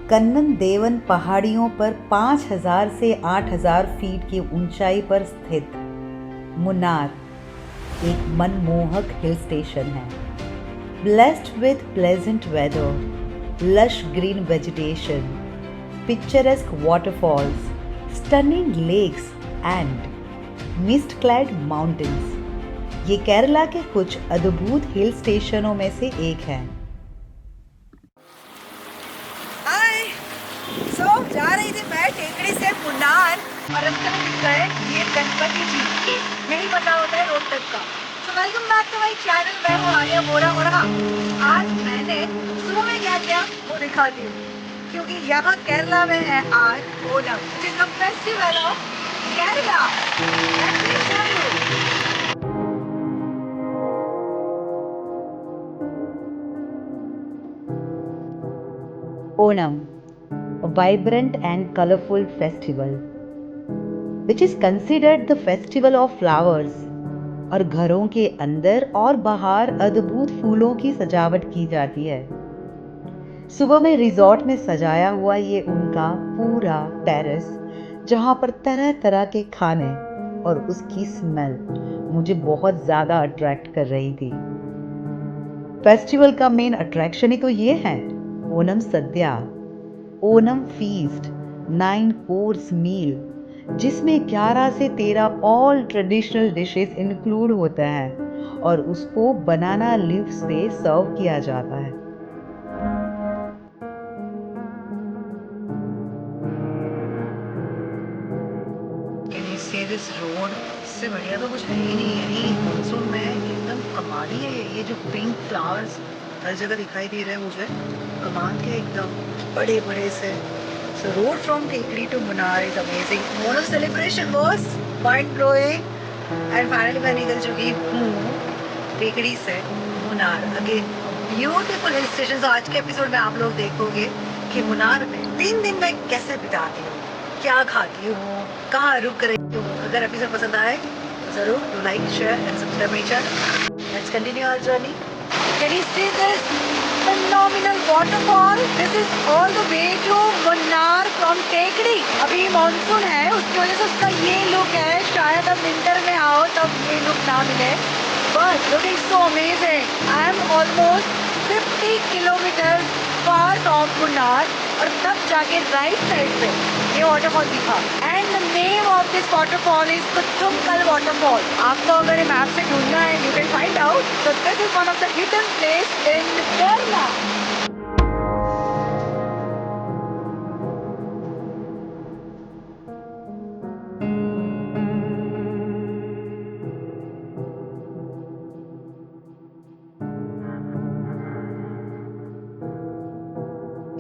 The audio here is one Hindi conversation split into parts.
कन्नन देवन पहाड़ियों पर 5000 से 8000 फीट की ऊंचाई पर स्थित मुन्नार एक मनमोहक हिल स्टेशन है। Blessed with pleasant weather, lush green vegetation, picturesque waterfalls, stunning lakes and mist-clad mountains, ये केरला के कुछ अद्भुत हिल स्टेशनों में से एक है। हाय, जा रही थी मैं टेकड़ी से मुन्नार और रास्ते में दिख गए ये गणपति जी, यही बना होता है रोड तक का। Welcome back to my channel, मैं हूँ आर्या बोरा और हाँ, आज मैंने सुबह में क्या किया वो दिखाती हूँ, क्योंकि यहाँ केरला में है आज Onam, which is the festival of Kerala. Let me show you. Onam, a vibrant and colorful festival, which is considered the festival of flowers, और घरों के अंदर और बाहर अद्भुत फूलों की सजावट की जाती है। सुबह में रिजॉर्ट में सजाया हुआ ये उनका पूरा टेरेस, जहां पर तरह तरह के खाने और उसकी स्मेल मुझे बहुत ज़्यादा अट्रैक्ट कर रही थी। फेस्टिवल का मेन अट्रैक्शन ही तो ये है, ओणम सद्या, ओणम फीस्ट, 9 कोर्स मील, जिसमें 11 से 13 ऑल ट्रेडिशनल डिशेस इंक्लूड होते हैं और उसको बनाना लीव्स से सर्व किया जाता है। Can you see this road? इससे बढ़िया तो कुछ है ही नहीं, यही मानसून में एकदम कमाल ही है। ये जो पिंक फ्लावर्स हर जगह दिखाई दे रहे हैं मुझे, कमाल के एकदम बड़े बड़े से। So road from Tekri to Munnar is amazing. Onam celebration was mind blowing and finally मैं निकल चुकी हूँ टेकड़ी से Munnar. Again beautiful hill station. आज के एपिसोड में आप लोग देखोगे कि मुन्नार में 3 दिन मैं कैसे बिताती हूँ, क्या खाती हूँ, कहाँ रुक रही हूँ। अगर एपिसोड पसंद आए तो जरूर do like, share and subscribe my channel. Let's continue our journey. Can you see this phenomenal waterfall? This is all the way to Munnar from Tekri. अभी मानसून है, उसकी वजह से उसका ये लुक है। शायद अब विंटर में आओ तब ये लुक ना मिले, but looking so amazing. I am almost 50 kilometers far from Munnar और तब जाके राइट साइड पे ये वाटरफॉल दिखा। And the name of this waterfall is Kuttunkal waterfall. आपको अगर मैप से ढूंढना है, you can find out. So this is one of the hidden place in Kerala.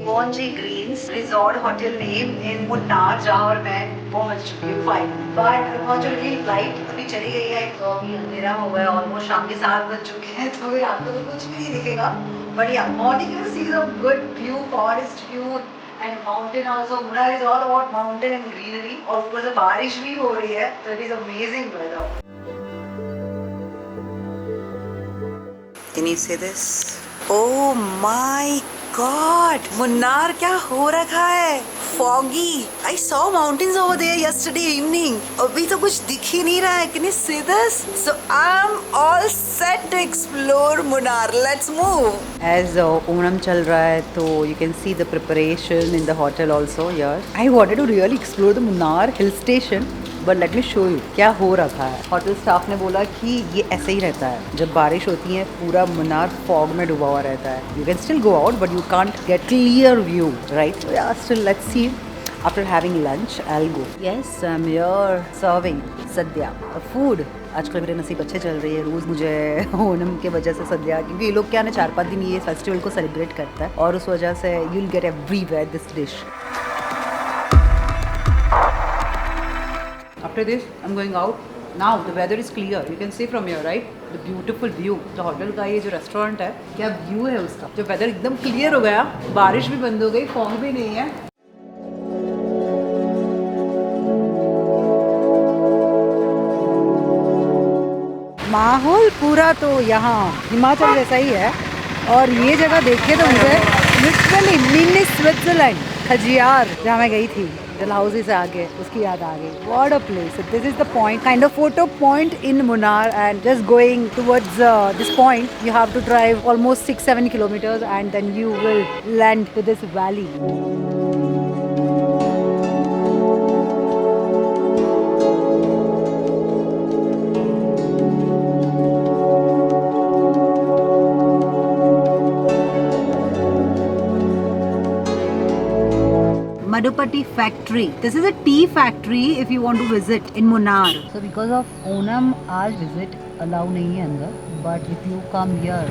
Monji Greens Resort Hotel name in Munnar, जहाँ और मैं पहुँच चुकी हूँ फाइन। बट अनफॉर्चुनेटली फ्लाइट अभी चली गई है, तो अभी अंधेरा हो गया, ऑलमोस्ट शाम के 7 बज चुके हैं, तो अभी आपको तो कुछ भी नहीं दिखेगा। बट या morning you see some good view, forest view and mountain also. Munnar is all about mountain and greenery और ऊपर से बारिश भी हो रही है, तो it is amazing weather. Can you see this? Oh my God, Munnar क्या हो रखा है? Foggy. I saw mountains over there yesterday evening. अभी तो कुछ दिख ही नहीं रहा है. Can you see this? So I'm all set to explore Munnar. Let's move. As Onam चल रहा है, तो you can see the preparation in the hotel also here. I wanted to really explore the Munnar hill station. But let me show you क्या हो रखा है। होटल स्टाफ ने बोला कि ये ऐसे ही रहता है, जब बारिश होती है पूरा मुन्नार फॉग में डूबा हुआ रहता है। You can still go out but you can't get clear view, right? या still let's see. After having lunch I will go. Yes, I am here serving sadya food. आजकल मेरे नसीब अच्छे चल रही है, रोज़ मुझे ओणम के वजह से सद्या, क्योंकि ये लोग क्या ना 4-5 दिन ये फेस्टिवल को सेलिब्रेट करता है और उस वजह से you will get everywhere this dish. After this, I'm going out. Now the weather is clear. You can see from here, right? The beautiful view. जो होटल का ये जो रेस्टोरेंट है, क्या व्यू है उसका। जब वेदर एकदम क्लियर हो गया, बारिश भी बंद हो गई, फॉग भी नहीं है। माहौल पूरा तो यहाँ हिमाचल जैसा ही है और ये जगह देखिए तो मुझे लिटरली मिनी स्विट्जरलैंड खजियार जहाँ मैं गई थी डलहौजी से आगे, उसकी याद आ गई. What a place. So this is the point, kind of photo point in Munnar, and just going towards this point you have to drive almost 6-7 kilometers and then you will land to this valley. Madhupatti factory. This is a tea factory if you want to visit in Munnar. So because of Onam, आज visit allow नहीं है अंदर. But if you come here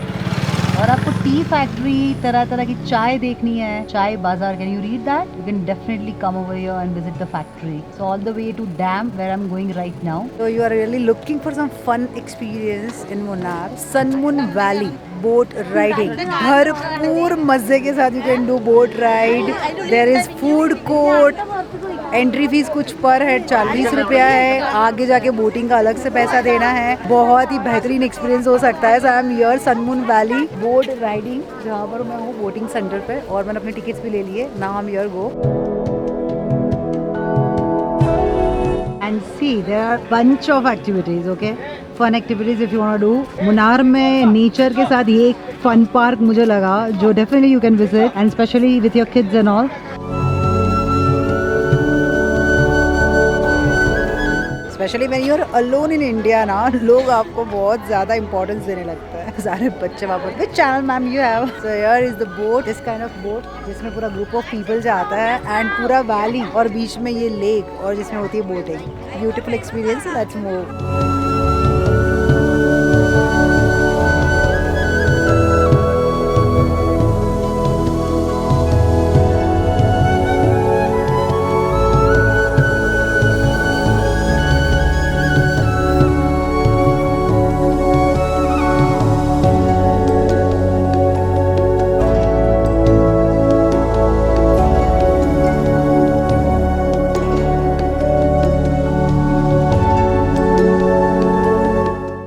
और आपको टी फैक्ट्री, तरह तरह की चाय देखनी है, chai bazaar, can you read that? You can definitely come over here and visit the factory. So all the way to dam where I am going right now. So you are really looking for some fun experience in Munnar. Sunmoon valley boat riding, भरपूर मजे के साथ you can do boat ride. There is food court. Entry fee कुछ पर हेड 40 रुपया है. आगे जाके बोटिंग का अलग से पैसा देना है. बहुत ही बेहतरीन एक्सपीरियंस हो सकता है. So I am here Sun Moon valley boat riding, जहाँ पर मैं हूँ बोटिंग सेंटर पे, और मैंने अपने टिकट्स भी ले लिए. Now I am here go and see there are bunch of activities. Okay, fun activities if you want to do. Munnar में नेचर के साथ ये एक फन पार्क मुझे लगा जो definitely you can visit, and specially with your kids and all. Specially when you are alone in India ना, लोग आपको बहुत ज़्यादा इंपॉर्टेंस देने लगता है. सारे बच्चे वहाँ पर. Which channel ma'am you have? So here is the boat, this kind of boat जिसमें पूरा ग्रुप ऑफ पीपल जाता है एंड पूरा वैली और बीच में ये लेक और जिसमें होती है boating. Beautiful experience. Let's move.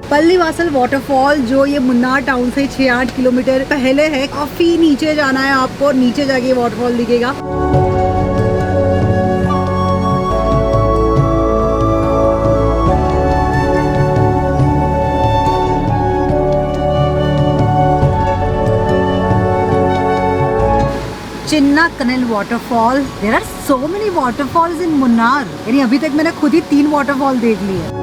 Pallivasal waterfall जो ये मुन्नार टाउन से 6-8 किलोमीटर पहले है. काफी नीचे जाना है आपको और नीचे जाके ये वाटरफॉल दिखेगा. Chinnakanal waterfall. There are so many waterfalls in Munnar. यानी अभी तक मैंने खुद ही 3 वाटरफॉल देख लिए.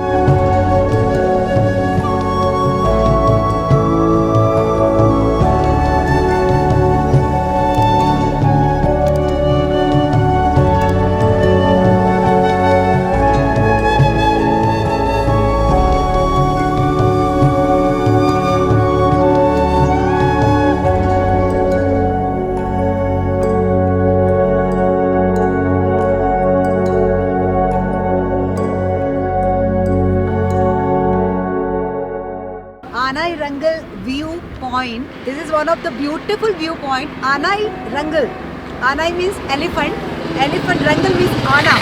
Anai Rangal view point. This is one of the beautiful viewpoint. Anai Rangal. Anai means elephant. Elephant Rangal means Ana.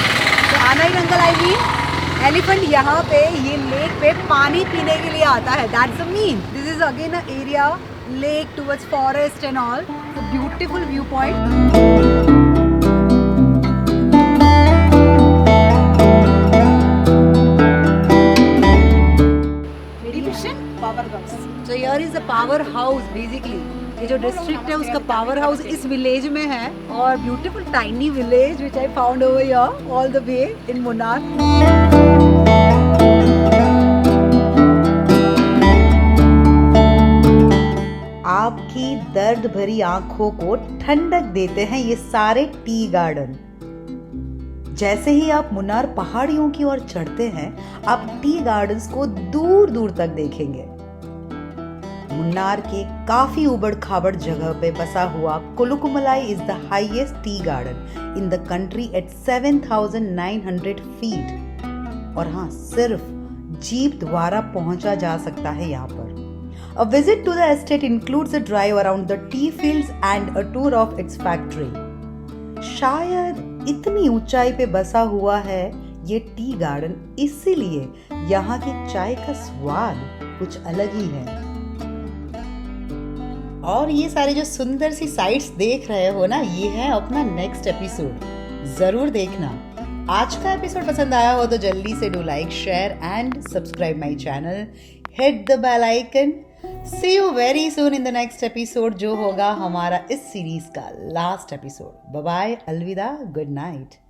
So Anai Rangal I mean elephant. यहाँ पे ये लेक पे पानी पीने के लिए आता है. That's the mean. This is again an area lake towards forest and all. So beautiful viewpoint. So here is the power house basically. ये जो डिस्ट्रिक्ट है उसका पावर हाउस इस विलेज में है. और beautiful tiny village which I found over here all the way in Munnar. आपकी दर्द भरी आंखों को ठंडक देते हैं ये सारे टी गार्डन. जैसे ही आप मुन्नार पहाड़ियों की ओर चढ़ते हैं, आप टी गार्डन्स को दूर दूर तक देखेंगे. मुन्नार के काफी उबड़ खाबड़ जगह पे बसा हुआ Kolukkumalai is the highest tea garden in the country at 7,900 feet. और हाँ, सिर्फ जीप द्वारा पहुंचा जा सकता है यहाँ पर. A visit to the estate includes a drive around the tea fields and a tour of its factory. शायद इतनी ऊंचाई पे बसा हुआ है ये टी गार्डन, इसीलिए यहाँ की चाय का स्वाद कुछ अलग ही है. और ये सारे जो सुंदर सी साइट्स देख रहे हो ना, ये है अपना नेक्स्ट एपिसोड, जरूर देखना। आज का एपिसोड पसंद आया हो तो जल्दी से do like, share and subscribe my channel, hit the bell icon. See you very soon in the next episode, जो होगा हमारा इस सीरीज का लास्ट एपिसोड। बाय बाय, अलविदा, गुड नाइट।